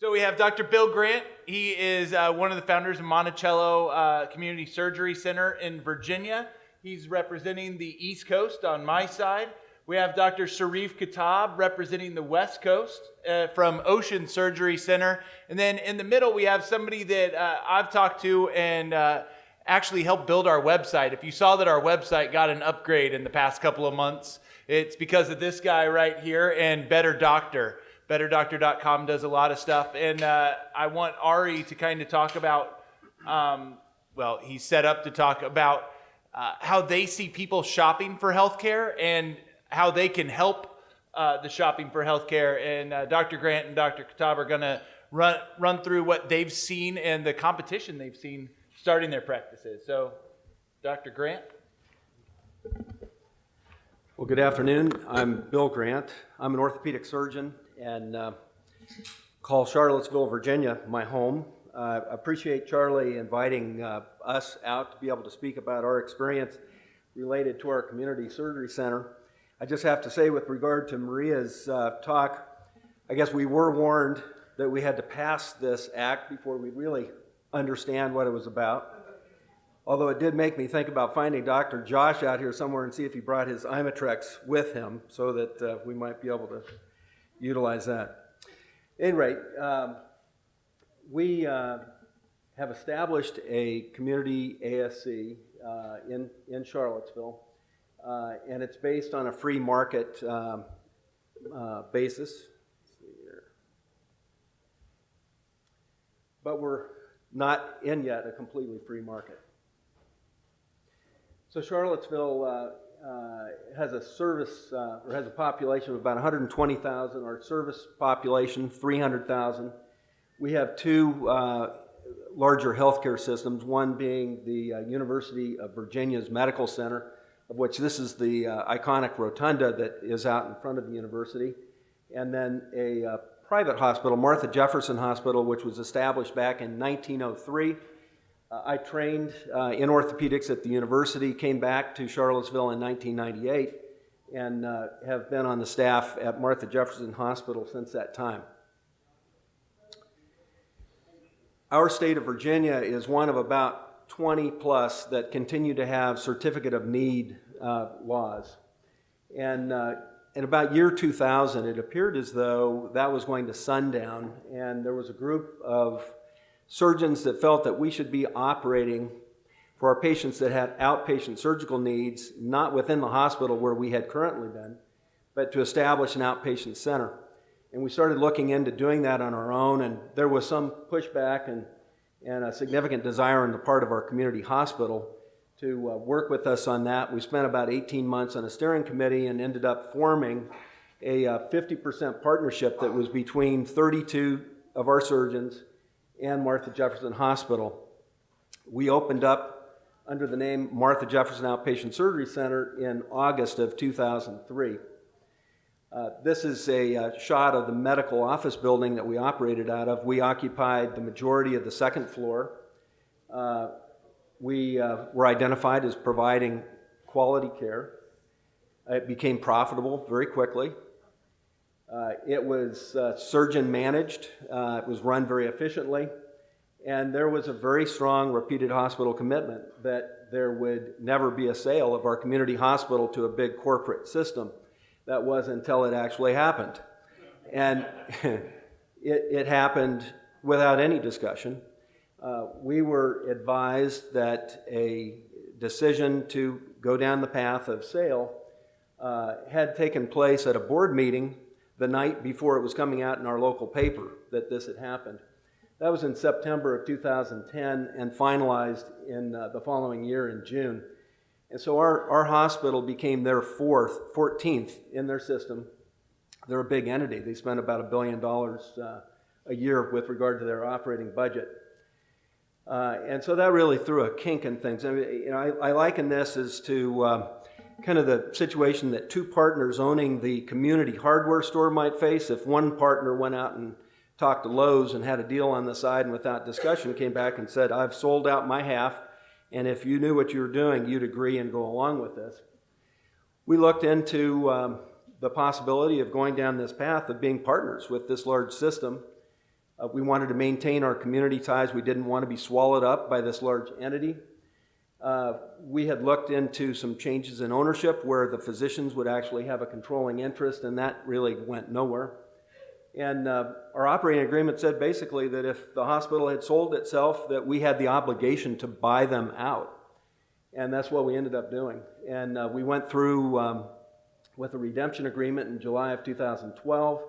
So we have Dr. Bill Grant. He is one of the founders of Monticello Community Surgery Center in Virginia. He's representing the East Coast on my side. We have Dr. Sharif Khattab representing the West Coast from Ocean Surgery Center. And then in the middle, we have somebody that I've talked to and actually helped build our website. If you saw that our website got an upgrade in the past couple of months, it's because of this guy right here and Better Doctor. BetterDoctor.com does a lot of stuff. And I want Ari to kind of talk about, he's set up to talk about how they see people shopping for healthcare and how they can help the shopping for healthcare. And Dr. Grant and Dr. Khattab are going to run through what they've seen and the competition they've seen starting their practices. So, Dr. Grant. Well, good afternoon. I'm Bill Grant. I'm an orthopedic surgeon and call Charlottesville, Virginia, my home. I appreciate Charlie inviting us out to be able to speak about our experience related to our community surgery center. I just have to say, with regard to Maria's talk, I guess we were warned that we had to pass this act before we really understand what it was about. Although it did make me think about finding Dr. Josh out here somewhere and see if he brought his Imitrex with him so that we might be able to utilize that. At any rate, we have established a community ASC in Charlottesville, and it's based on a free market basis. Let's see here. But we're not in yet a completely free market. So Charlottesville has a service, or has a population of about 120,000. Our service population, 300,000. We have two larger healthcare systems, one being the University of Virginia's Medical Center, of which this is the iconic rotunda that is out in front of the university, and then a private hospital, Martha Jefferson Hospital, which was established back in 1903. I trained in orthopedics at the university, came back to Charlottesville in 1998, and have been on the staff at Martha Jefferson Hospital since that time. Our state of Virginia is one of about 20 plus that continue to have certificate of need laws. And in about year 2000, it appeared as though that was going to sundown, and there was a group of surgeons that felt that we should be operating for our patients that had outpatient surgical needs, not within the hospital where we had currently been, but to establish an outpatient center. And we started looking into doing that on our own, and there was some pushback and a significant desire on the part of our community hospital to work with us on that. We spent about 18 months on a steering committee and ended up forming a 50% partnership that was between 32 of our surgeons and Martha Jefferson Hospital. We opened up under the name Martha Jefferson Outpatient Surgery Center in August of 2003. This is a shot of the medical office building that we operated out of. We occupied the majority of the second floor. We were identified as providing quality care. It became profitable very quickly. It was surgeon managed, it was run very efficiently, and there was a very strong repeated hospital commitment that there would never be a sale of our community hospital to a big corporate system. That was until it actually happened. And it happened without any discussion. We were advised that a decision to go down the path of sale had taken place at a board meeting the night before it was coming out in our local paper that this had happened. That was in September of 2010 and finalized in the following year in June. And so our hospital became their 14th in their system. They're a big entity. They spend about $1 billion a year with regard to their operating budget. And so that really threw a kink in things. I mean, I liken this as to kind of the situation that two partners owning the community hardware store might face if one partner went out and talked to Lowe's and had a deal on the side and without discussion came back and said, I've sold out my half, and if you knew what you were doing, you'd agree and go along with this. We looked into the possibility of going down this path of being partners with this large system We wanted to maintain our community ties. We didn't want to be swallowed up by this large entity. We had looked into some changes in ownership where the physicians would actually have a controlling interest, and that really went nowhere. And our operating agreement said basically that if the hospital had sold itself, that we had the obligation to buy them out. And that's what we ended up doing. And we went through with a redemption agreement in July of 2012.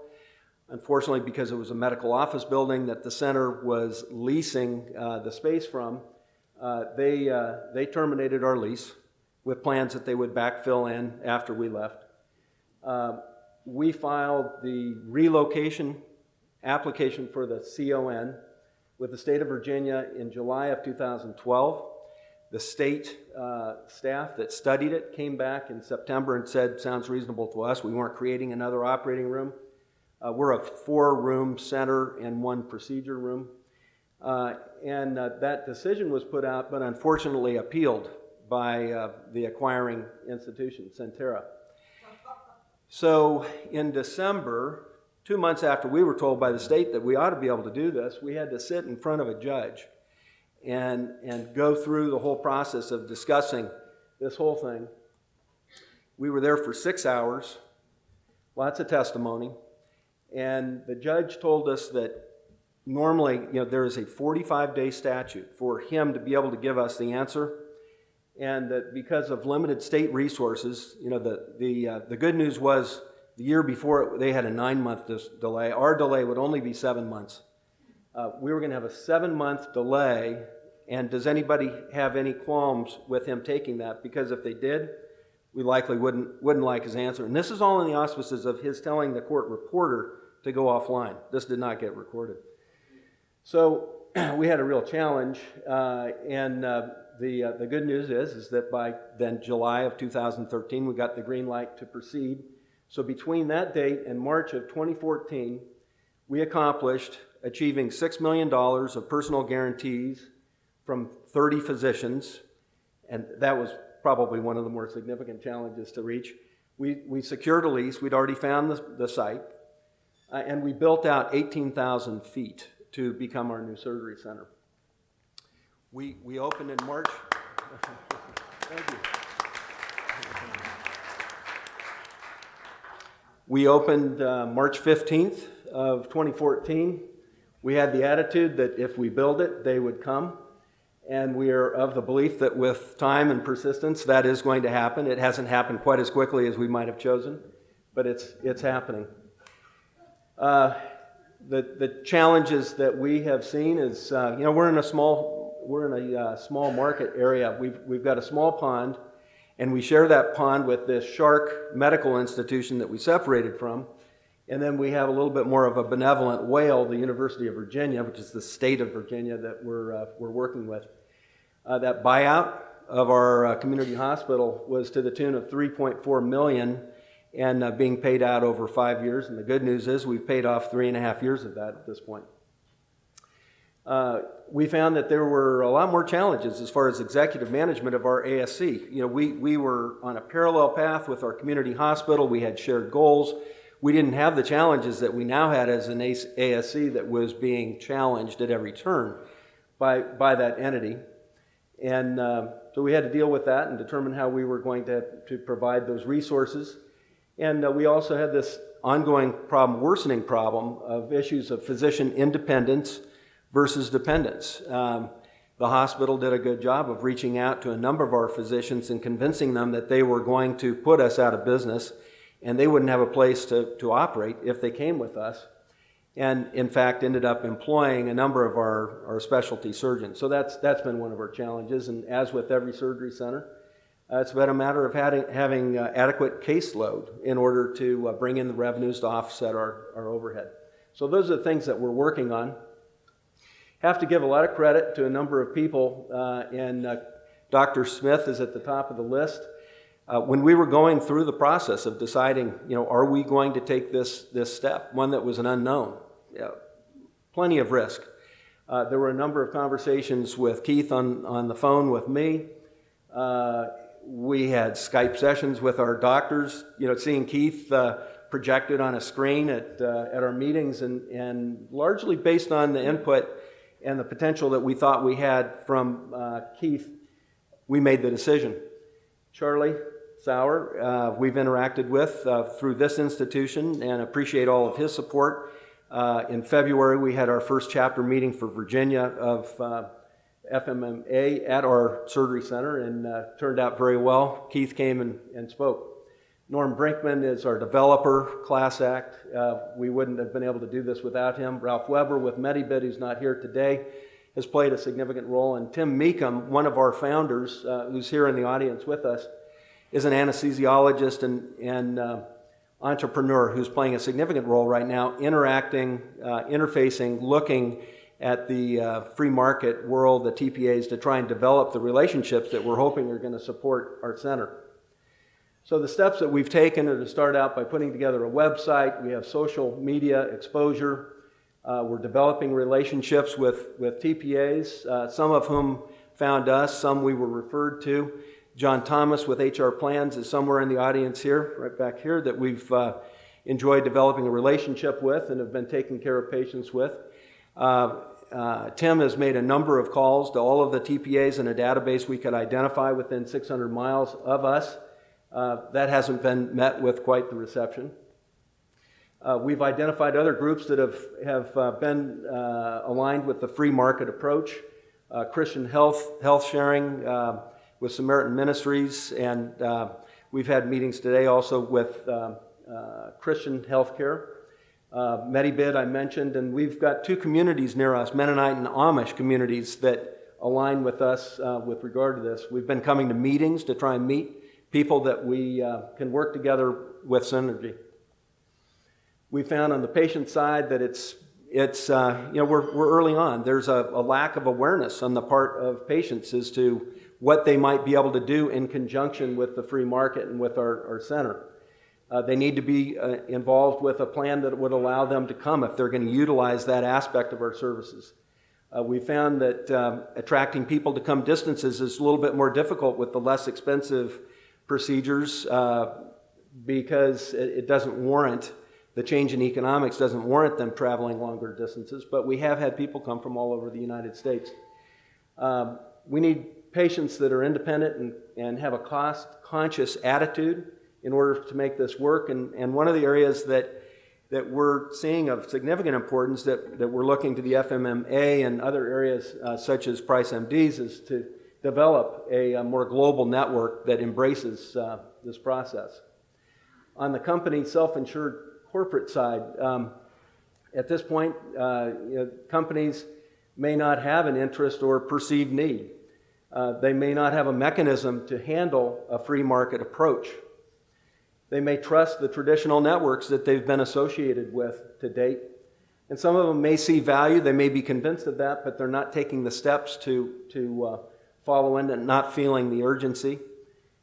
Unfortunately, because it was a medical office building that the center was leasing the space from, they terminated our lease with plans that they would backfill in after we left. We filed the relocation application for the CON with the state of Virginia in July of 2012. The state staff that studied it came back in September and said, sounds reasonable to us. We weren't creating another operating room. We're a 4-room center and 1 procedure room. And that decision was put out, but unfortunately appealed by the acquiring institution, Centera. So in December, 2 months after we were told by the state that we ought to be able to do this, we had to sit in front of a judge and go through the whole process of discussing this whole thing. We were there for 6 hours, lots of testimony, and the judge told us that normally, there is a 45-day statute for him to be able to give us the answer, and that because of limited state resources, the good news was the year before they had a 9-month delay. Our delay would only be 7 months. We were going to have a 7-month delay, and does anybody have any qualms with him taking that? Because if they did, we likely wouldn't like his answer. And this is all in the auspices of his telling the court reporter to go offline. This did not get recorded. So we had a real challenge, and the good news is that by then July of 2013, we got the green light to proceed. So between that date and March of 2014, we accomplished achieving $6 million of personal guarantees from 30 physicians, and that was probably one of the more significant challenges to reach. We secured a lease. We'd already found the site, and we built out 18,000 feet to become our new surgery center. We opened in March. Thank you. We opened March 15th of 2014. We had the attitude that if we build it, they would come. And we are of the belief that with time and persistence, that is going to happen. It hasn't happened quite as quickly as we might have chosen, but it's happening. The challenges that we have seen is, we're in a small market area. We've got a small pond, and we share that pond with this Shark medical institution that we separated from. And then we have a little bit more of a benevolent whale, the University of Virginia, which is the state of Virginia that we're working with. That buyout of our community hospital was to the tune of $3.4 million and being paid out over 5 years. And the good news is we've paid off 3.5 years of that at this point. We found that there were a lot more challenges as far as executive management of our ASC. We were on a parallel path with our community hospital. We had shared goals. We didn't have the challenges that we now had as an ASC that was being challenged at every turn by that entity. And so we had to deal with that and determine how we were going to provide those resources. And we also had this ongoing problem, worsening problem of issues of physician independence versus dependence. The hospital did a good job of reaching out to a number of our physicians and convincing them that they were going to put us out of business and they wouldn't have a place to operate if they came with us. And in fact, ended up employing a number of our specialty surgeons. So that's been one of our challenges. And as with every surgery center, it's been a matter of having adequate caseload in order to bring in the revenues to offset our overhead. So those are the things that we're working on. Have to give a lot of credit to a number of people, and Dr. Smith is at the top of the list. When we were going through the process of deciding, are we going to take this step, one that was an unknown, plenty of risk. There were a number of conversations with Keith on the phone with me. We had Skype sessions with our doctors. Seeing Keith projected on a screen at our meetings, and largely based on the input and the potential that we thought we had from Keith, we made the decision. Charlie Sauer, we've interacted with through this institution and appreciate all of his support. In February, we had our first chapter meeting for Virginia of FMMA at our surgery center, and turned out very well. Keith came and spoke. Norm Brinkman is our developer, Class Act. We wouldn't have been able to do this without him. Ralph Weber with Medibid, who's not here today, has played a significant role. And Tim Meekum, one of our founders, who's here in the audience with us, is an anesthesiologist and entrepreneur who's playing a significant role right now, interacting, interfacing, looking at the free market world, the TPAs, to try and develop the relationships that we're hoping are going to support our center. So the steps that we've taken are to start out by putting together a website. We have social media exposure. We're developing relationships with TPAs, some of whom found us, some we were referred to. John Thomas with HR Plans is somewhere in the audience here, right back here, that we've enjoyed developing a relationship with and have been taking care of patients with. Tim has made a number of calls to all of the TPAs in a database we could identify within 600 miles of us. That hasn't been met with quite the reception. We've identified other groups that have been aligned with the free market approach. Christian health sharing with Samaritan Ministries, and we've had meetings today also with Christian healthcare. Medibid I mentioned, and we've got two communities near us, Mennonite and Amish communities, that align with us with regard to this. We've been coming to meetings to try and meet people that we can work together with synergy. We found on the patient side that we're early on. There's a lack of awareness on the part of patients as to what they might be able to do in conjunction with the free market and with our center. They need to be involved with a plan that would allow them to come if they're going to utilize that aspect of our services. We found that attracting people to come distances is a little bit more difficult with the less expensive procedures because it doesn't warrant, the change in economics doesn't warrant them traveling longer distances, but we have had people come from all over the United States. We need patients that are independent and have a cost-conscious attitude in order to make this work, and one of the areas that we're seeing of significant importance that we're looking to the FMMA and other areas such as Price MDs is to develop a more global network that embraces this process. On the company self-insured corporate side, at this point, companies may not have an interest or perceived need. They may not have a mechanism to handle a free market approach. They may trust the traditional networks that they've been associated with to date. And some of them may see value, they may be convinced of that, but they're not taking the steps to follow in and not feeling the urgency.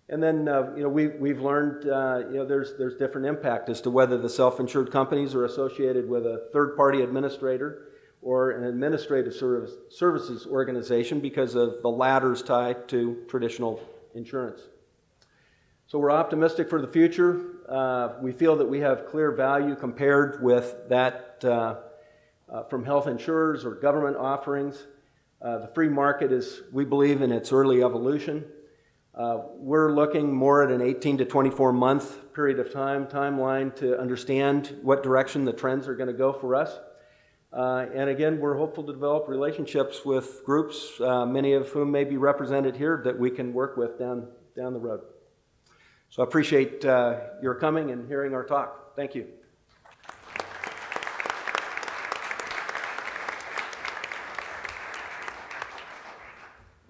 And then, we've learned, there's different impact as to whether the self-insured companies are associated with a third-party administrator or an administrative services organization because of the latter's tie to traditional insurance. So we're optimistic for the future. We feel that we have clear value compared with that from health insurers or government offerings. The free market is, we believe, in its early evolution. We're looking more at an 18 to 24 month period of timeline to understand what direction the trends are going to go for us. And again, we're hopeful to develop relationships with groups, many of whom may be represented here, that we can work with down the road. So I appreciate your coming and hearing our talk. Thank you.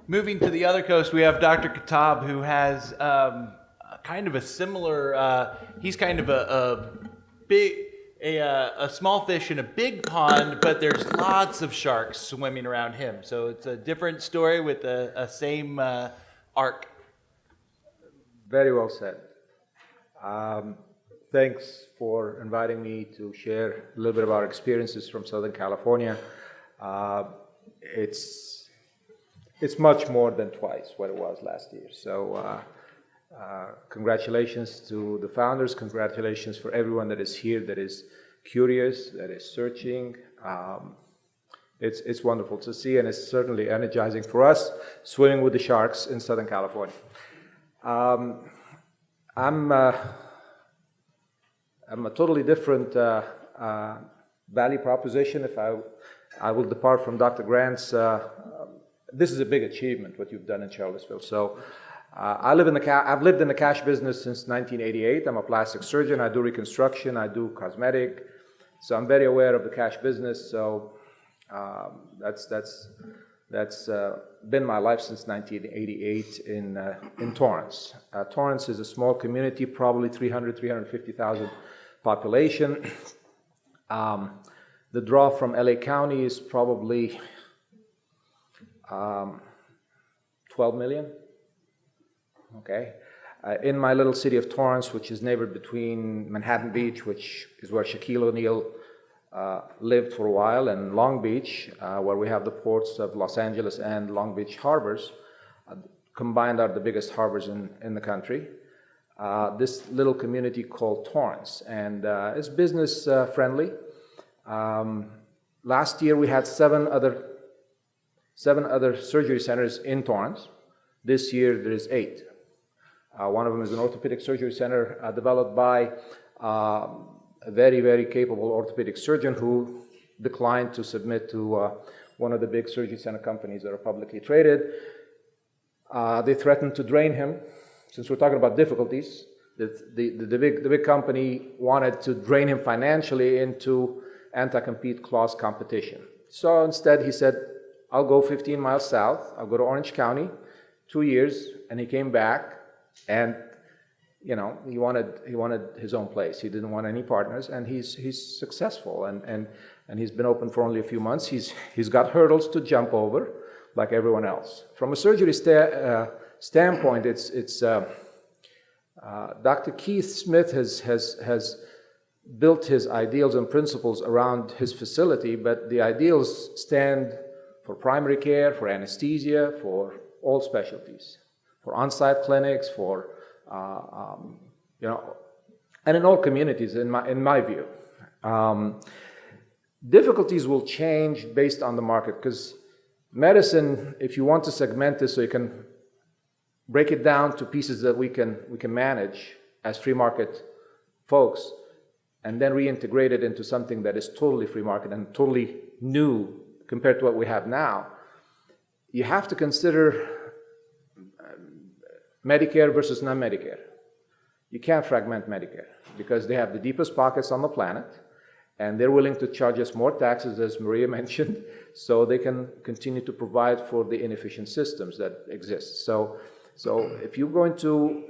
Moving to the other coast, we have Dr. Khattab, who has kind of a similar, he's kind of a small fish in a big pond, but there's lots of sharks swimming around him. So it's a different story with a same arc. Very well said. Thanks for inviting me to share a little bit of our experiences from Southern California. It's much more than twice what it was last year. So Congratulations to the founders. Congratulations for everyone that is here, that is curious, that is searching. It's wonderful to see, and it's certainly energizing for us swimming with the sharks in Southern California. I'm a totally different value proposition. If I will depart from Dr. Grant's, this is a big achievement what you've done in Charlottesville. So I've lived in the cash business since 1988. I'm a plastic surgeon. I do reconstruction. I do cosmetic. So I'm very aware of the cash business. So that's been my life since 1988 in Torrance. Torrance is a small community, probably 350,000 population. The draw from LA County is probably 12 million. Okay. In my little city of Torrance, which is neighbored between Manhattan Beach, which is where Shaquille O'Neal lived for a while, and Long Beach, where we have the ports of Los Angeles and Long Beach harbors, combined are the biggest harbors in the country. This little community called Torrance, and it's business friendly. Last year we had seven other surgery centers in Torrance. This year there is 8. One of them is an orthopedic surgery center developed by a very, very capable orthopedic surgeon who declined to submit to one of the big surgery center companies that are publicly traded. They threatened to drain him. Since we're talking about difficulties, the big company wanted to drain him financially into anti-compete clause competition. So instead he said, I'll go 15 miles south, I'll go to Orange County, 2 years, and he came back, and he wanted his own place. He didn't want any partners, and he's successful, and he's been open for only a few months. He's got hurdles to jump over, like everyone else. From a surgery standpoint, it's Dr. Keith Smith has built his ideals and principles around his facility, but the ideals stand for primary care, for anesthesia, for all specialties, for on-site clinics, for and in all communities, in my view. Difficulties will change based on the market, because medicine, if you want to segment this so you can break it down to pieces that we can manage as free market folks, and then reintegrate it into something that is totally free market and totally new compared to what we have now, you have to consider Medicare versus non-Medicare. You can't fragment Medicare because they have the deepest pockets on the planet, and they're willing to charge us more taxes, as Maria mentioned, so they can continue to provide for the inefficient systems that exist. So if you're going to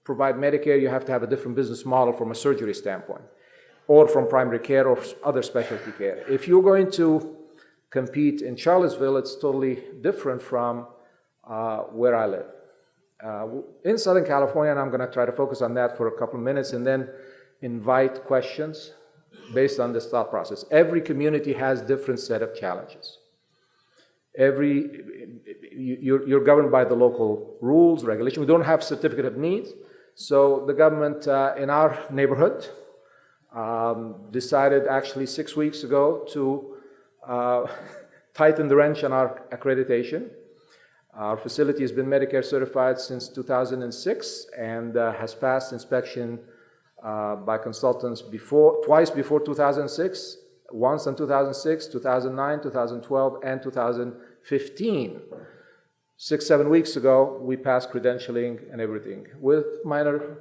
provide Medicare, you have to have a different business model from a surgery standpoint, or from primary care or other specialty care. If you're going to compete in Charlottesville, it's totally different from where I live. In Southern California, and I'm going to try to focus on that for a couple of minutes and then invite questions based on this thought process. Every community has different set of challenges. You're governed by the local rules, regulations. We don't have certificate of needs, so the government in our neighborhood decided actually 6 weeks ago to tighten the wrench on our accreditation. Our facility has been Medicare certified since 2006 and has passed inspection by consultants twice before 2006, once in 2006, 2009, 2012, and 2015. 6-7 weeks ago, we passed credentialing and everything with minor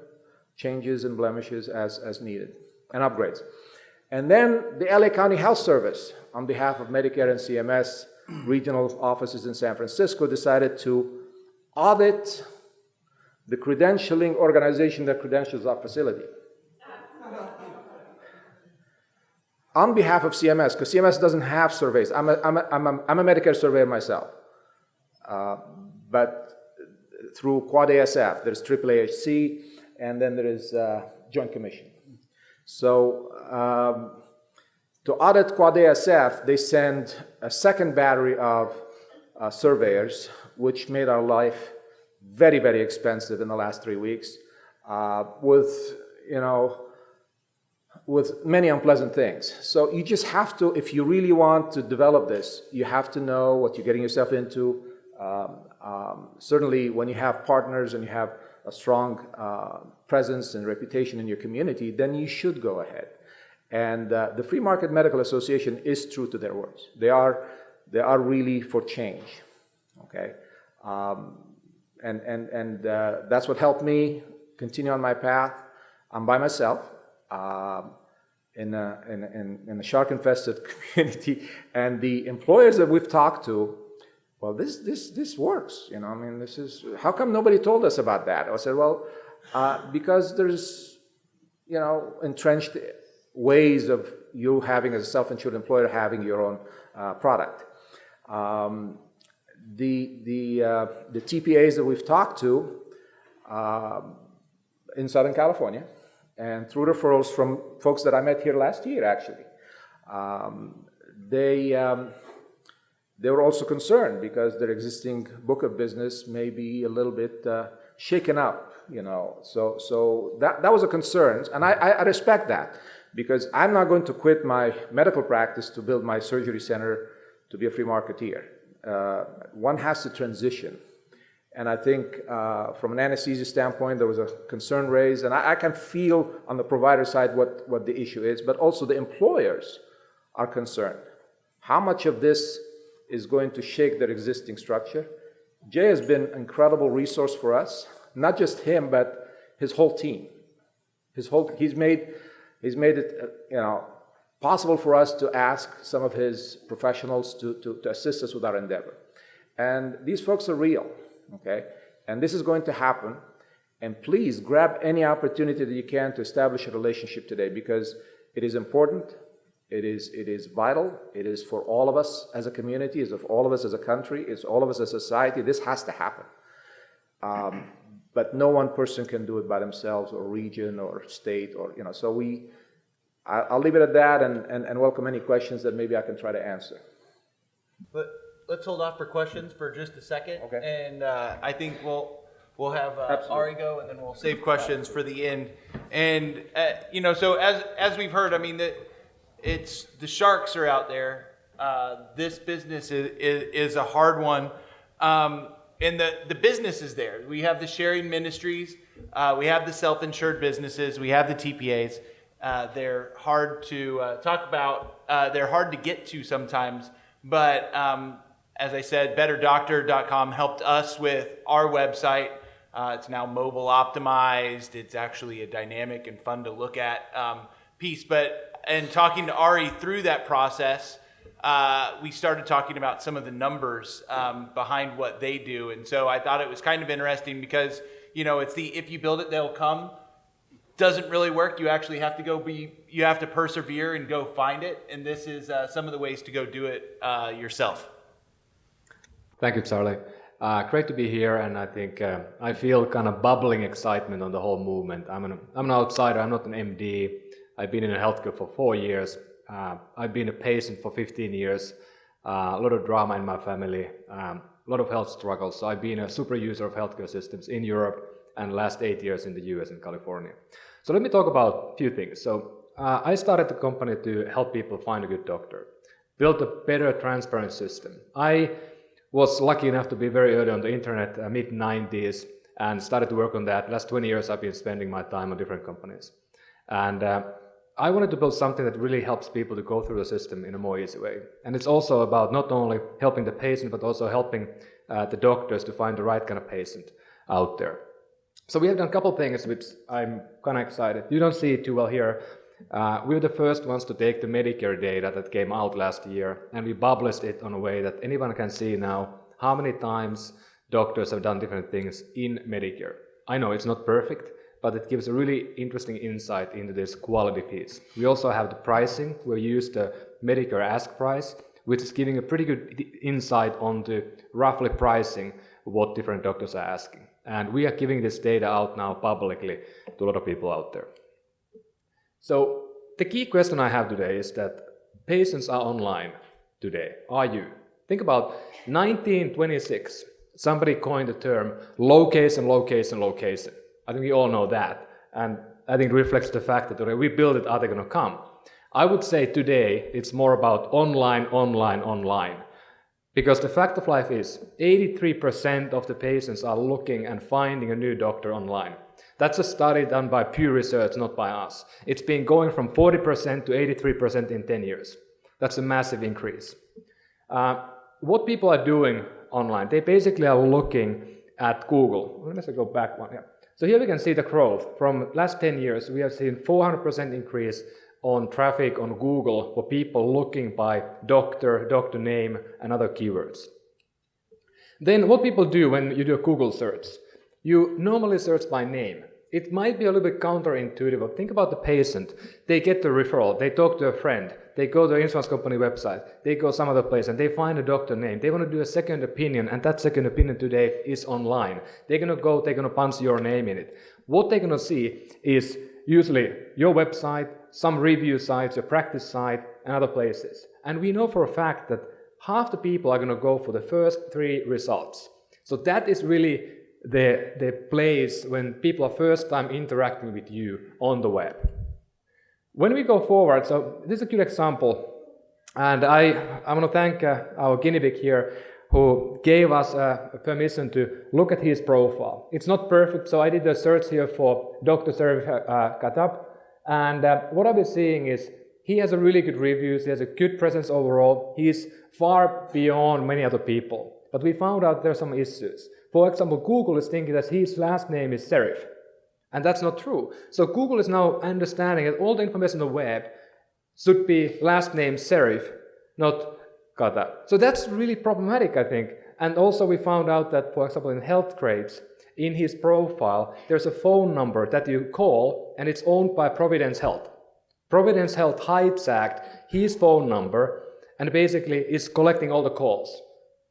changes and blemishes as needed and upgrades. And then the LA County Health Service, on behalf of Medicare and CMS, regional offices in San Francisco, decided to audit the credentialing organization that credentials our facility. On behalf of CMS, because CMS doesn't have surveys. I'm a Medicare surveyor myself. But through Quad ASF, there's AAAHC, and then there is Joint Commission. So to audit Quad ASF, they send a second battery of surveyors, which made our life very, very expensive in the last 3 weeks, with, you know, with many unpleasant things. So you just have to, if you really want to develop this, you have to know what you're getting yourself into. Certainly when you have partners and you have a strong presence and reputation in your community, then you should go ahead. And the Free Market Medical Association is true to their words. They are really for change, okay? And that's what helped me continue on my path. I'm by myself in a shark-infested community, and the employers that we've talked to, well, this works, you know. I mean, this is, how come nobody told us about that? I said, well, because there's, you know, entrenched ways of you having, as a self-insured employer, having your own product. The TPAs that we've talked to in Southern California, and through referrals from folks that I met here last year, actually, they were also concerned because their existing book of business may be a little bit shaken up, you know. So that was a concern, and I respect that, because I'm not going to quit my medical practice to build my surgery center to be a free marketeer. One has to transition. And I think from an anesthesia standpoint, there was a concern raised, and I can feel on the provider side what the issue is, but also the employers are concerned. How much of this is going to shake their existing structure? Jay has been an incredible resource for us, not just him, but his whole team. He's made it you know, possible for us to ask some of his professionals to assist us with our endeavor. And these folks are real. Okay, and this is going to happen, and please grab any opportunity that you can to establish a relationship today, because it is important, it is vital, it is for all of us as a community, it's of all of us as a country, it's all of us as a society. This has to happen. But no one person can do it by themselves, or region, or state, or, you know, so I'll leave it at that, and welcome any questions that maybe I can try to answer. But let's hold off for questions for just a second. Okay. And I think we'll have Ari go, and then we'll save questions for the end. And you know, so as we've heard, I mean, it's the sharks are out there. This business is a hard one, and the business is there. We have the sharing ministries, we have the self-insured businesses, we have the TPAs. They're hard to talk about. They're hard to get to sometimes, but as I said, betterdoctor.com helped us with our website. It's now mobile optimized. It's actually a dynamic and fun to look at piece. And talking to Ari through that process, we started talking about some of the numbers behind what they do. And so I thought it was kind of interesting because, you know, it's if you build it, they'll come. Doesn't really work. You actually have to you have to persevere and go find it. And this is some of the ways to go do it yourself. Thank you, Charlie. Great to be here, and I think I feel kind of bubbling excitement on the whole movement. I'm an outsider. I'm not an MD. I've been in healthcare for 4 years. I've been a patient for 15 years. A lot of drama in my family, a lot of health struggles. So I've been a super user of healthcare systems in Europe and the last 8 years in the US and California. So let me talk about a few things. So I started the company to help people find a good doctor, build a better transparent system. I was lucky enough to be very early on the internet, mid-90s, and started to work on that. Last 20 years I've been spending my time on different companies. And I wanted to build something that really helps people to go through the system in a more easy way. And it's also about not only helping the patient, but also helping the doctors to find the right kind of patient out there. So we have done a couple things which I'm kind of excited. You don't see it too well here. We were the first ones to take the Medicare data that came out last year, and we published it in a way that anyone can see now how many times doctors have done different things in Medicare. I know it's not perfect, but it gives a really interesting insight into this quality piece. We also have the pricing. We use the Medicare ask price, which is giving a pretty good insight on the roughly pricing what different doctors are asking. And we are giving this data out now publicly to a lot of people out there. So the key question I have today is that patients are online today. Are you? Think about 1926. Somebody coined the term location, location, location. I think we all know that. And I think it reflects the fact that we build it, are they going to come? I would say today it's more about online, online, online. Because the fact of life is 83% of the patients are looking and finding a new doctor online. That's a study done by Pew Research, not by us. It's been going from 40% to 83% in 10 years. That's a massive increase. What people are doing online, they basically are looking at Google. Let me go back one here. So here we can see the growth. From last 10 years, we have seen 400% increase on traffic on Google for people looking by doctor, doctor name, and other keywords. Then what people do when you do a Google search, you normally search by name. It might be a little bit counterintuitive, but think about the patient. They get the referral, they talk to a friend, they go to the insurance company website, they go some other place and they find a doctor name. They want to do a second opinion, and that second opinion today is online. They're going to go, they're going to punch your name in it. What they're going to see is usually your website, some review sites, your practice site, and other places. And we know for a fact that half the people are going to go for the first 3 results. So that is really the place when people are first time interacting with you on the web. When we go forward, so this is a good example, and I want to thank our guinea pig here who gave us permission to look at his profile. It's not perfect, so I did a search here for Dr. Serif Katab, and what I've been seeing is he has a really good reviews, he has a good presence overall, he's far beyond many other people. But we found out there are some issues. For example, Google is thinking that his last name is Serif, and that's not true. So Google is now understanding that all the information on the web should be last name Serif, not Kata. So that's really problematic, I think. And also we found out that, for example, in health grades, in his profile, there's a phone number that you call, and it's owned by Providence Health. Providence Health hijacked his phone number and basically is collecting all the calls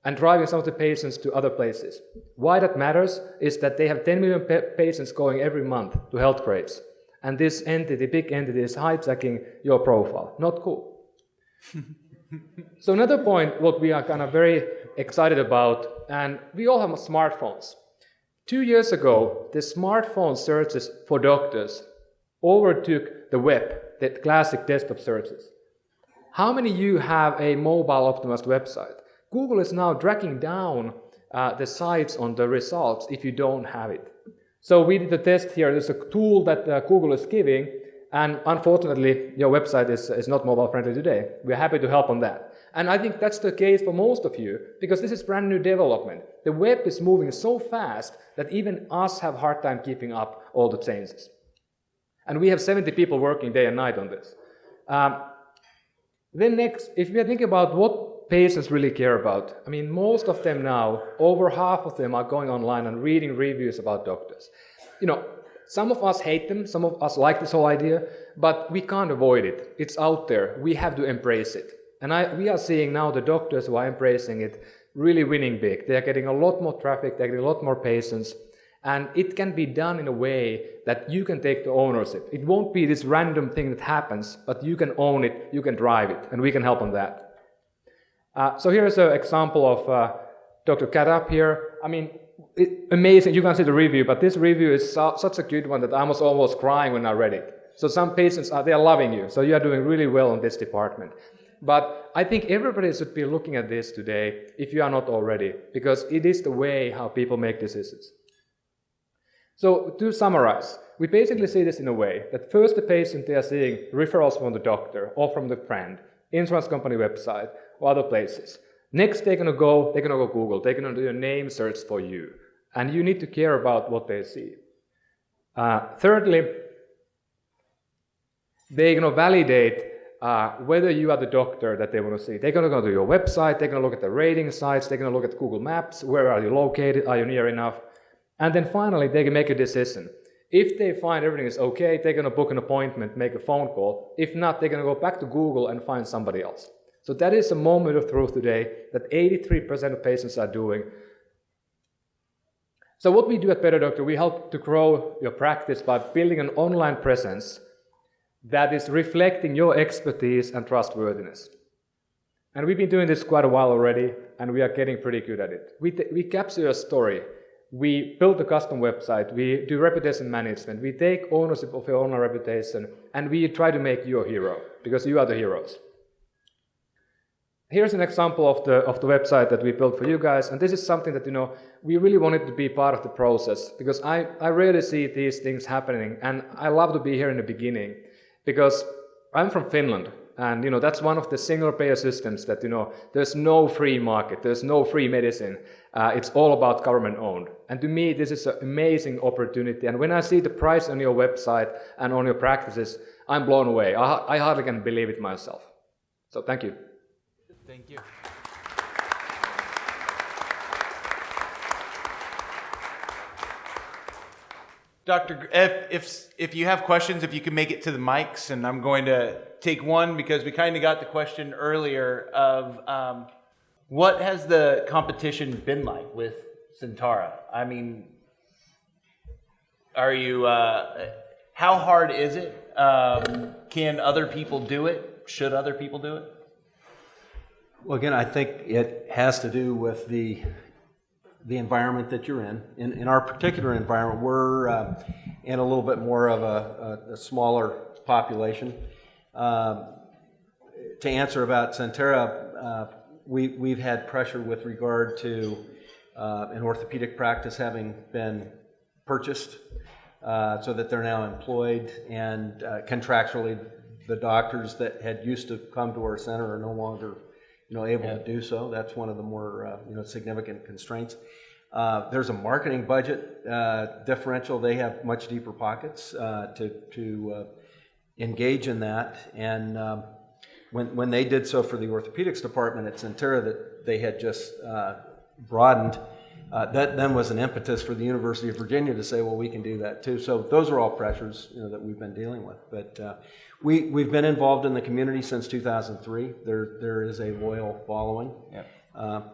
and driving some of the patients to other places. Why that matters is that they have 10 million patients going every month to health grades. And this entity, big entity, is hijacking your profile. Not cool. So another point, what we are kind of very excited about, and we all have smartphones. 2 years ago, the smartphone searches for doctors overtook the web, the classic desktop searches. How many of you have a mobile optimized website? Google is now dragging down the sites on the results if you don't have it. So we did a test here. There's a tool that Google is giving, and unfortunately, your website is not mobile friendly today. We're happy to help on that. And I think that's the case for most of you, because this is brand new development. The web is moving so fast that even us have a hard time keeping up all the changes. And we have 70 people working day and night on this. Then next, if we think about what patients really care about, I mean, most of them now, over half of them are going online and reading reviews about doctors. You know, some of us hate them, some of us like this whole idea, but we can't avoid it. It's out there. We have to embrace it. And we are seeing now the doctors who are embracing it really winning big. They are getting a lot more traffic, they're getting a lot more patients, and it can be done in a way that you can take the ownership. It won't be this random thing that happens, but you can own it, you can drive it, and we can help on that. So here's an example of Dr. Katab here. I mean, amazing, you can see the review, but this review is such a good one that I was almost crying when I read it. So some patients, they are loving you, so you are doing really well in this department. But I think everybody should be looking at this today, if you are not already, because it is the way how people make decisions. So to summarize, we basically see this in a way that first the patient, they are seeing referrals from the doctor or from the friend, insurance company website or other places. Next, they're going to go Google, they're going to do a name search for you, and you need to care about what they see. Thirdly, they're going to validate whether you are the doctor that they want to see. They're going to go to your website, they're going to look at the rating sites, they're going to look at Google Maps, where are you located, are you near enough? And then finally, they can make a decision. If they find everything is okay, they're going to book an appointment, make a phone call. If not, they're going to go back to Google and find somebody else. So that is a moment of truth today that 83% of patients are doing. So what we do at Better Doctor, we help to grow your practice by building an online presence that is reflecting your expertise and trustworthiness. And we've been doing this quite a while already. and we are getting pretty good at it. We capture a story. We build a custom website. We do reputation management. We take ownership of your own reputation, and we try to make you a hero, because you are the heroes. Here's an example of the website that we built for you guys, and this is something that, we really wanted to be part of the process, because I rarely see these things happening, and I love to be here in the beginning, because I'm from Finland, and that's one of the single-payer systems that, there's no free market, there's no free medicine, it's all about government-owned. And to me, this is an amazing opportunity, and when I see the price on your website and on your practices, I'm blown away. I hardly can believe it myself. So thank you. Thank you. Doctor, if you have questions, if you can make it to the mics, and I'm going to take one because we kind of got the question earlier of what has the competition been like with Centara? I mean, are you? How hard is it? Can other people do it? Should other people do it? Well, again, I think it has to do with the environment that you're in. In our particular environment, we're in a little bit more of a smaller population. To answer about Centara, we've had pressure with regard to an orthopedic practice having been purchased, so that they're now employed, and contractually the doctors that had used to come to our center are no longer able to do so. That's one of the more significant constraints. There's a marketing budget differential. They have much deeper pockets to engage in that. And when they did so for the orthopedics department at Centara that they had just broadened, that then was an impetus for the University of Virginia to say, well, we can do that too. So those are all pressures that we've been dealing with. But we've been involved in the community since 2003. There is a loyal following. Yep.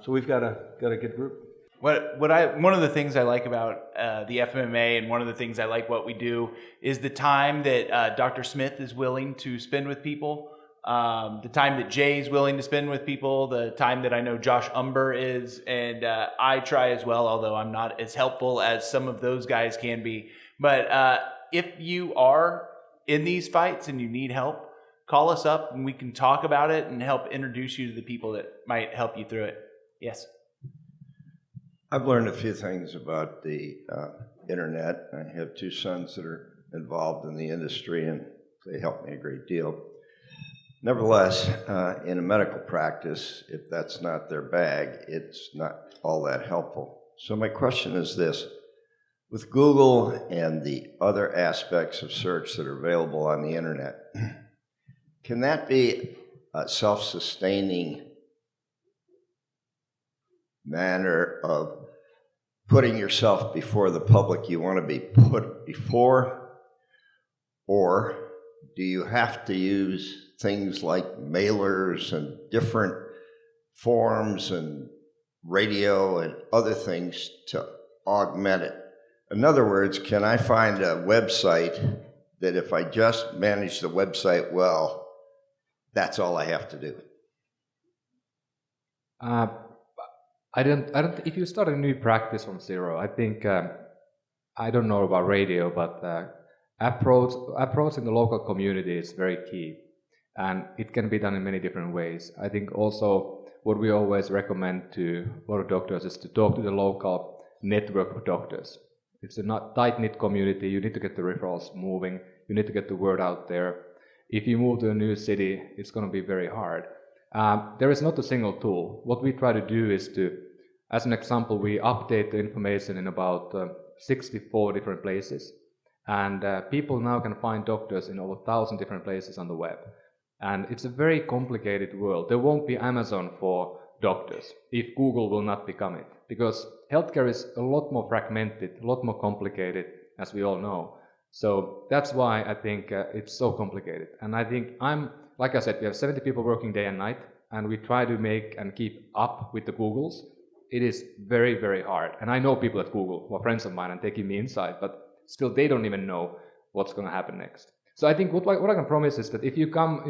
So we've got a good group. One of the things I like about the FMMA, and one of the things I like what we do, is the time that Dr. Smith is willing to spend with people, the time that Jay is willing to spend with people, the time that I know Josh Umber is, and I try as well, although I'm not as helpful as some of those guys can be. But if you are in these fights and you need help, call us up and we can talk about it and help introduce you to the people that might help you through it. Yes. I've learned a few things about the internet. I have two sons that are involved in the industry, and they help me a great deal. Nevertheless, in a medical practice, if that's not their bag, it's not all that helpful. So my question is this. With Google and the other aspects of search that are available on the internet, can that be a self-sustaining manner of putting yourself before the public you want to be put before? Or do you have to use things like mailers and different forms and radio and other things to augment it? In other words, can I find a website that if I just manage the website well, that's all I have to do? I don't. If you start a new practice from zero, I think I don't know about radio, but approaching the local community is very key, and it can be done in many different ways. I think also what we always recommend to a lot of doctors is to talk to the local network of doctors. It's a tight-knit community. You need to get the referrals moving. You need to get the word out there. If you move to a new city, it's going to be very hard. There is not a single tool. What we try to do is to, as an example, we update the information in about 64 different places. And people now can find doctors in over 1,000 different places on the web. And it's a very complicated world. There won't be Amazon for doctors if Google will not become it. Because healthcare is a lot more fragmented, a lot more complicated, as we all know. So that's why I think it's so complicated. And I think like I said, we have 70 people working day and night, and we try to make and keep up with the Googles. It is very, very hard. And I know people at Google who are friends of mine and they give me insight, but still they don't even know what's going to happen next. So I think what I can promise is that if you come,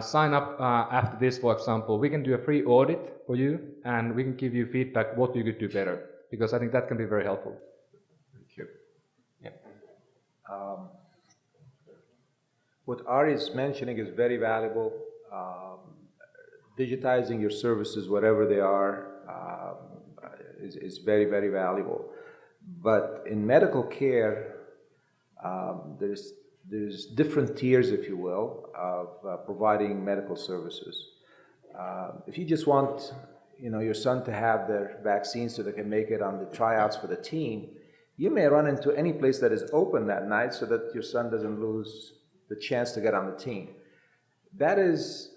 sign up after this, for example. We can do a free audit for you, and we can give you feedback what you could do better, because I think that can be very helpful. Thank you. What Ari is mentioning is very valuable. Digitizing your services, whatever they are, is very, very valuable. But in medical care, there's different tiers, if you will, of providing medical services. If you just want, your son to have their vaccine so they can make it on the tryouts for the team, you may run into any place that is open that night so that your son doesn't lose the chance to get on the team. That is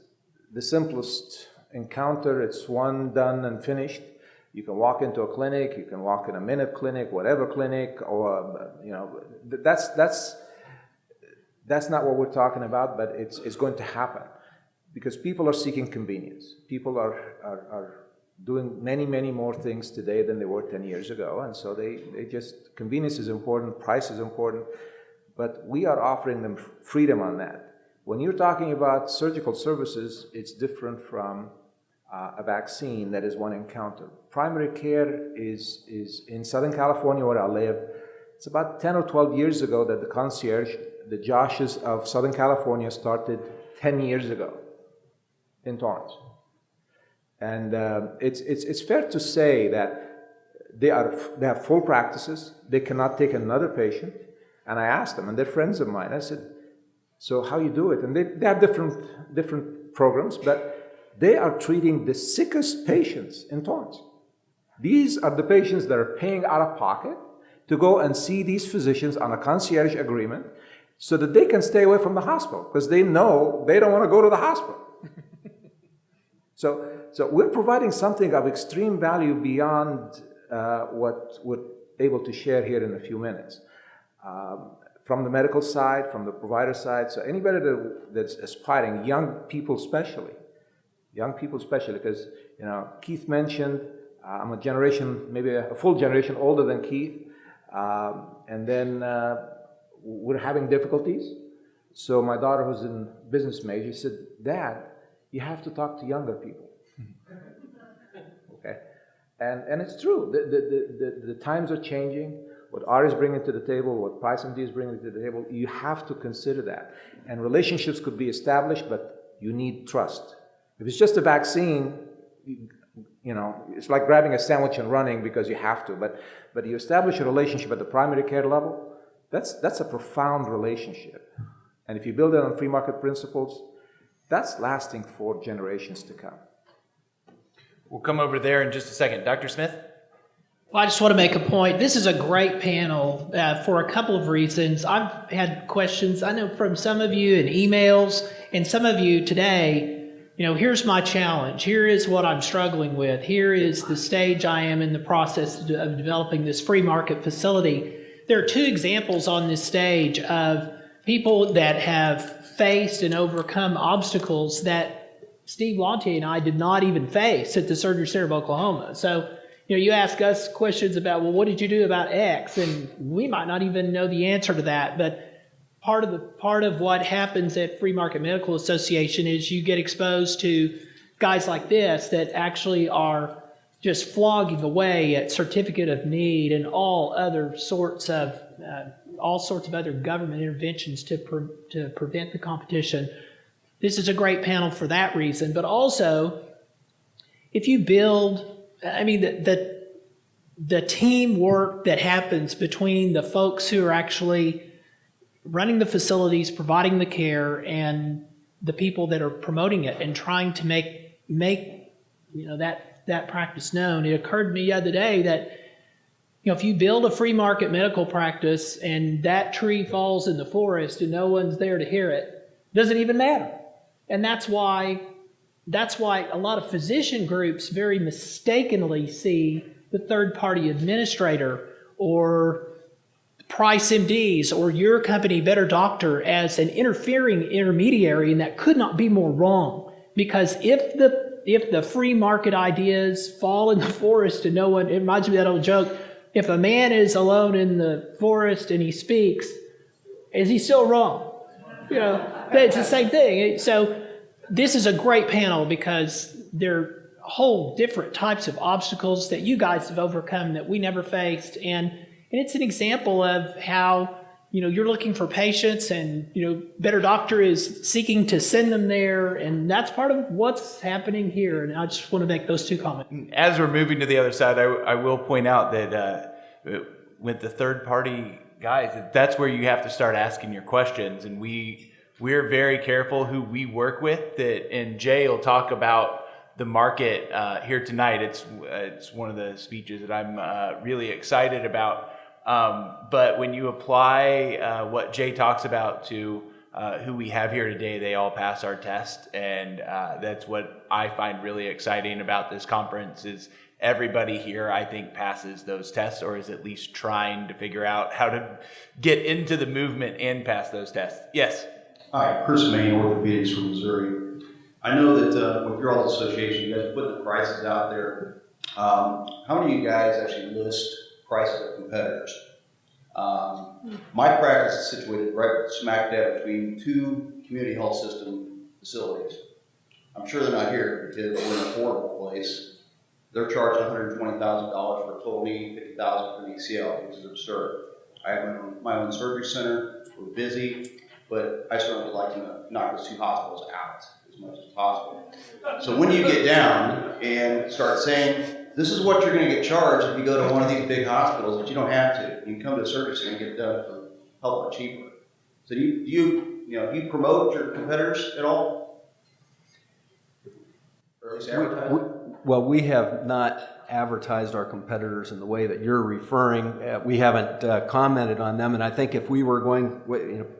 the simplest encounter. It's one done and finished. You can walk into a clinic, you can walk in a minute clinic, whatever clinic, or that's not what we're talking about, but it's going to happen because people are seeking convenience. People are doing many, many more things today than they were 10 years ago, and so they just, convenience is important, price is important, but we are offering them freedom on that. When you're talking about surgical services, it's different from a vaccine that is one encounter. Primary care is in Southern California where I live. It's about 10 or 12 years ago that the concierge, the Joshes of Southern California started 10 years ago in Torrance. And it's fair to say that they have full practices. They cannot take another patient. And I asked them, and they're friends of mine. I said, so how you do it? And they have different programs, but they are treating the sickest patients in Torrance. These are the patients that are paying out of pocket to go and see these physicians on a concierge agreement so that they can stay away from the hospital because they know they don't want to go to the hospital. So we're providing something of extreme value beyond what we're able to share here in a few minutes. From the medical side, from the provider side, so anybody that's aspiring, young people especially, because Keith mentioned I'm a generation, maybe a full generation older than Keith, and then we're having difficulties. So my daughter, who's in business major, said, "Dad, you have to talk to younger people." Okay, and it's true. The times are changing. What Ari is bringing to the table, what Price MD is bringing to the table, you have to consider that. And relationships could be established, but you need trust. If it's just a vaccine, it's like grabbing a sandwich and running because you have to. But you establish a relationship at the primary care level, that's a profound relationship. And if you build it on free market principles, that's lasting for generations to come. We'll come over there in just a second. Dr. Smith? Well, I just want to make a point. This is a great panel for a couple of reasons. I've had questions, I know from some of you in emails, and some of you today, here's my challenge. Here is what I'm struggling with. Here is the stage I am in the process of developing this free market facility. There are two examples on this stage of people that have faced and overcome obstacles that Steve Lantier and I did not even face at the Surgery Center of Oklahoma. So, you ask us questions about, well, what did you do about X? And we might not even know the answer to that. But part of what happens at Free Market Medical Association is you get exposed to guys like this that actually are just flogging away at certificate of need and all sorts of other government interventions to prevent the competition. This is a great panel for that reason. But also, if you build, the teamwork that happens between the folks who are actually running the facilities, providing the care, and the people that are promoting it and trying to make that practice known. It occurred to me the other day that if you build a free market medical practice and that tree falls in the forest and no one's there to hear it, it doesn't even matter. And that's why a lot of physician groups very mistakenly see the third-party administrator or Price MDs or your company, Better Doctor, as an interfering intermediary, and that could not be more wrong. Because if the free market ideas fall in the forest and no one, it reminds me of that old joke, if a man is alone in the forest and he speaks, is he still wrong? It's the same thing. So this is a great panel because there are whole different types of obstacles that you guys have overcome that we never faced. And it's an example of how, you're looking for patients and, Better Doctor is seeking to send them there. And that's part of what's happening here. And I just want to make those two comments. As we're moving to the other side, I will point out that with the third party guys, that's where you have to start asking your questions. And we're very careful who we work with. And Jay will talk about the market here tonight. It's one of the speeches that I'm really excited about. But when you apply what Jay talks about to who we have here today, they all pass our test. And that's what I find really exciting about this conference is everybody here, I think, passes those tests or is at least trying to figure out how to get into the movement and pass those tests. Yes? Hi, Chris Main, Orthopedics from Missouri. I know that with your all's association, you guys put the prices out there. How many of you guys actually list prices of competitors? My practice is situated right smack dab between two community health system facilities. I'm sure they're not here because we're an affordable place. They're charging $120,000 for a total knee, $50,000 for an ACL, which is absurd. I have my own surgery center. We're busy, but I certainly would like to knock those two hospitals out as much as possible. So when you get down and start saying, this is what you're going to get charged if you go to one of these big hospitals, but you don't have to. You can come to a surgery center and get it done for a hell of a cheaper. So do you promote your competitors at all? Or at least advertise? Well, we have not advertised our competitors in the way that you're referring. We haven't commented on them, and I think if we were going,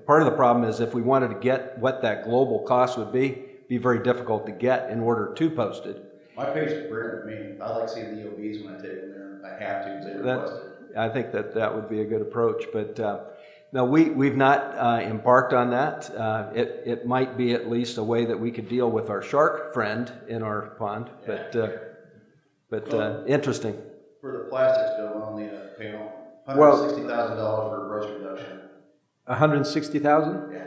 part of the problem is if we wanted to get what that global cost would be very difficult to get in order to post it. My patients bring it to me. I like seeing the EOBs when I take them there. I have to because they request it. I think that would be a good approach, but no, we've not embarked on that. It might be at least a way that we could deal with our shark friend in our pond, but interesting. For the plastics bill on the panel, $160,000 for a breast reduction. 160,000? Yeah.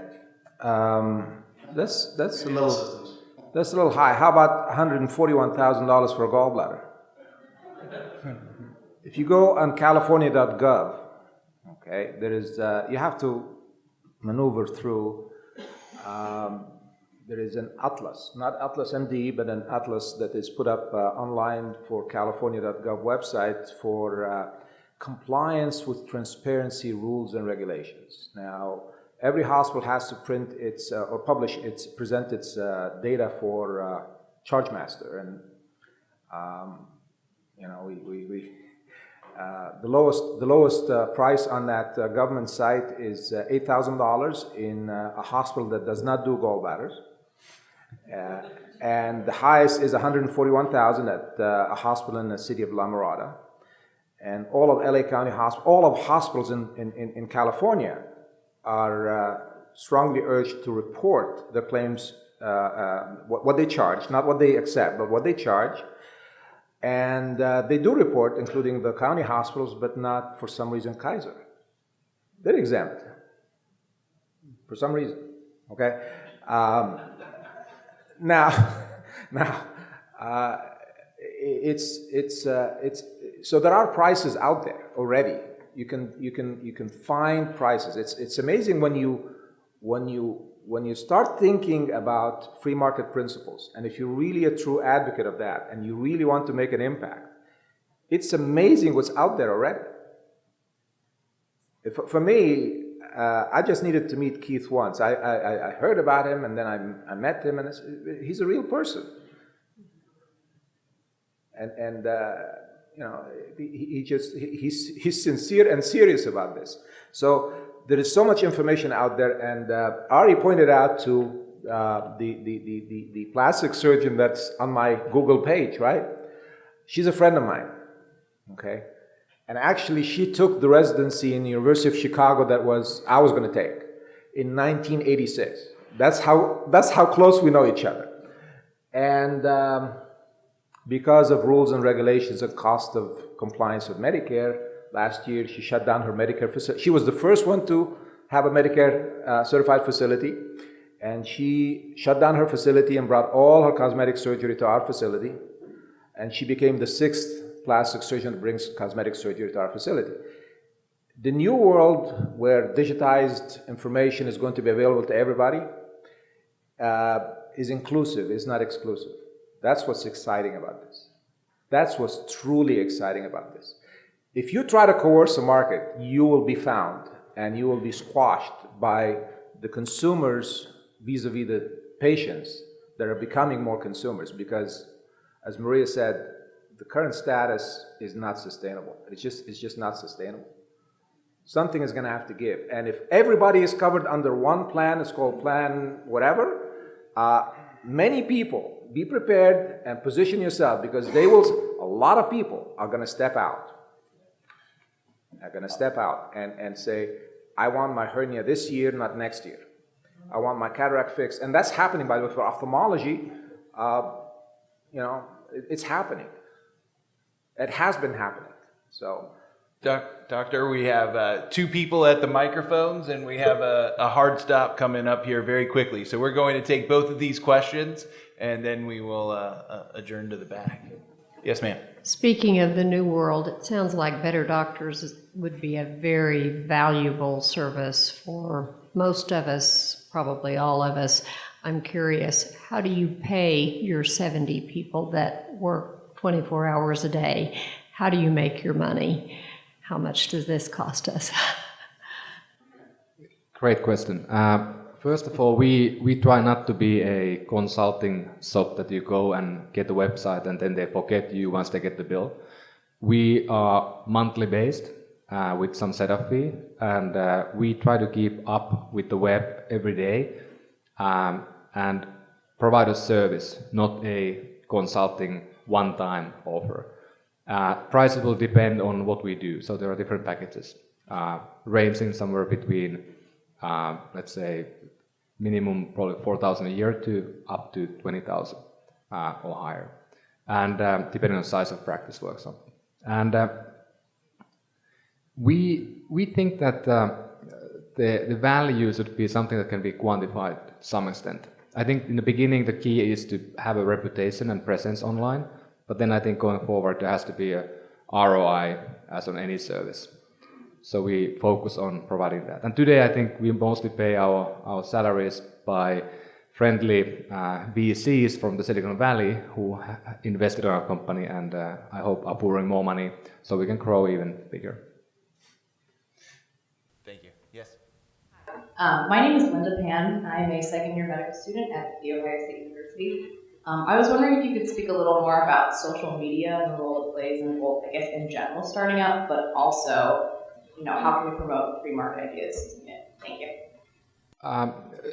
That's a Health little systems. that's a little high. How about $141,000 for a gallbladder? If you go on California.gov, okay, there is you have to maneuver through. There is an atlas, not Atlas MD, but an atlas that is put up online for California.gov website for compliance with transparency rules and regulations. Now, every hospital has to print its or publish its present its data for Chargemaster, and the lowest price on that government site is $8,000 in a hospital that does not do gallbladders, and the highest is $141,000 at a hospital in the city of La Mirada, and all of LA County all of hospitals in California are strongly urged to report their claims, what they charge, not what they accept, but what they charge. And they do report, including the county hospitals, but not, for some reason, Kaiser. They're exempt, for some reason, okay? So there are prices out there already. You can find prices. It's amazing when you start thinking about free market principles, and if you're really a true advocate of that, and you really want to make an impact, it's amazing what's out there already. For me, I just needed to meet Keith once. I heard about him, and then I met him, and he's a real person. And he's sincere and serious about this. So there is so much information out there, and Ari pointed out to the plastic surgeon that's on my Google page, right? She's a friend of mine, okay? And actually, she took the residency in the University of Chicago that I was going to take in 1986. That's how close we know each other. And because of rules and regulations and cost of compliance with Medicare, last year she shut down her Medicare facility. She was the first one to have a Medicare certified facility, And she shut down her facility and brought all her cosmetic surgery to our facility. And she became the 6th plastic surgeon that brings cosmetic surgery to our facility. The new world where digitized information is going to be available to everybody is inclusive, is not exclusive. That's what's exciting about this. That's what's truly exciting about this. If you try to coerce a market, you will be found and you will be squashed by the consumers vis-a-vis the patients that are becoming more consumers, because, as Maria said, the current status is not sustainable. It's just not sustainable. Something is going to have to give. And if everybody is covered under one plan, it's called plan whatever, many people, be prepared and position yourself, because a lot of people are going to step out. Are going to step out and say, I want my hernia this year, not next year. I want my cataract fixed. And that's happening, by the way, for ophthalmology. It's happening. It has been happening. So, Doctor, we have 2 people at the microphones, and we have a hard stop coming up here very quickly. So we're going to take both of these questions, and then we will adjourn to the back. Yes, ma'am. Speaking of the new world, it sounds like Better Doctors would be a very valuable service for most of us, probably all of us. I'm curious, how do you pay your 70 people that work 24 hours a day? How do you make your money? How much does this cost us? Great question. First of all, we try not to be a consulting shop that you go and get a website and then they forget you once they get the bill. We are monthly based with some setup fee, and we try to keep up with the web every day and provide a service, not a consulting one-time offer. Prices will depend on what we do, so there are different packages, ranging somewhere between, let's say, minimum probably 4,000 a year to up to 20,000 or higher, and depending on the size of practice, for example. And we think that the value should be something that can be quantified to some extent. I think in the beginning the key is to have a reputation and presence online, but then I think going forward there has to be a ROI as on any service. So we focus on providing that. And today I think we mostly pay our salaries by friendly VCs from the Silicon Valley who invested in our company, and I hope are pouring more money so we can grow even bigger. Thank you. Yes. My name is Linda Pan. I'm a second-year medical student at The Ohio State University. I was wondering if you could speak a little more about social media and the role it plays in both, I guess, in general starting up, but also, how can we promote free market ideas using it? Thank you.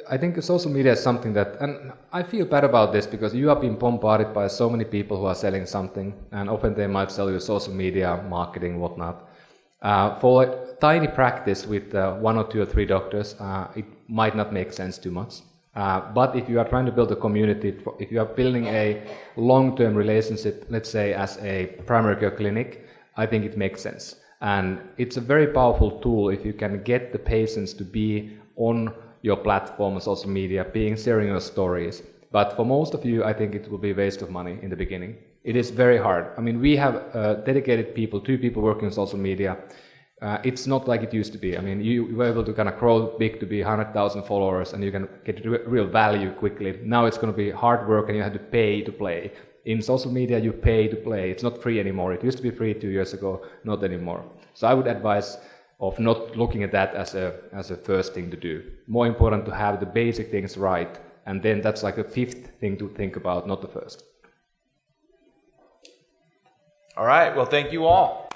I think social media is something that, and I feel bad about this because you are being bombarded by so many people who are selling something, and often they might sell you social media, marketing, whatnot. For a tiny practice with 1 or 2 or 3 doctors, it might not make sense too much. But if you are trying to build a community, if you are building a long-term relationship, let's say as a primary care clinic, I think it makes sense. And it's a very powerful tool if you can get the patients to be on your platform on social media, sharing your stories. But for most of you, I think it will be a waste of money in the beginning. It is very hard. I mean, we have dedicated people, 2 people working on social media. It's not like it used to be. I mean, you were able to kind of grow big to be 100,000 followers and you can get real value quickly. Now it's going to be hard work and you have to pay to play. In social media, you pay to play. It's not free anymore. It used to be free 2 years ago, not anymore. So I would advise of not looking at that as a first thing to do. More important to have the basic things right, and then that's like a 5th thing to think about, not the first. All right. Well, thank you all.